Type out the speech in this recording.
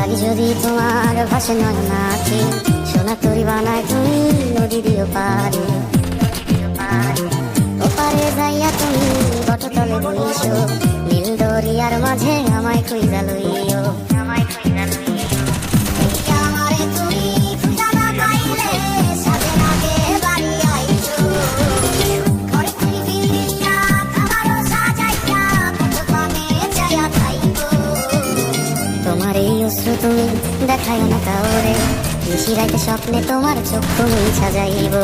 পারি যদি তোমার ভাষে নয়ন আঁখি, সোনা তরি বানায় তুমি নদী দিও পারে। ওপারে যাইয়া তুমি বটতলে বইছো, নীল দরিয়ার মাঝে আমায় কইরা লইও। তোমার এই অশ্রু তুমি দেখায় না কাউরে, নিশি রাইতে স্বপ্নে তোমার চক্ষু মুছা যাইব।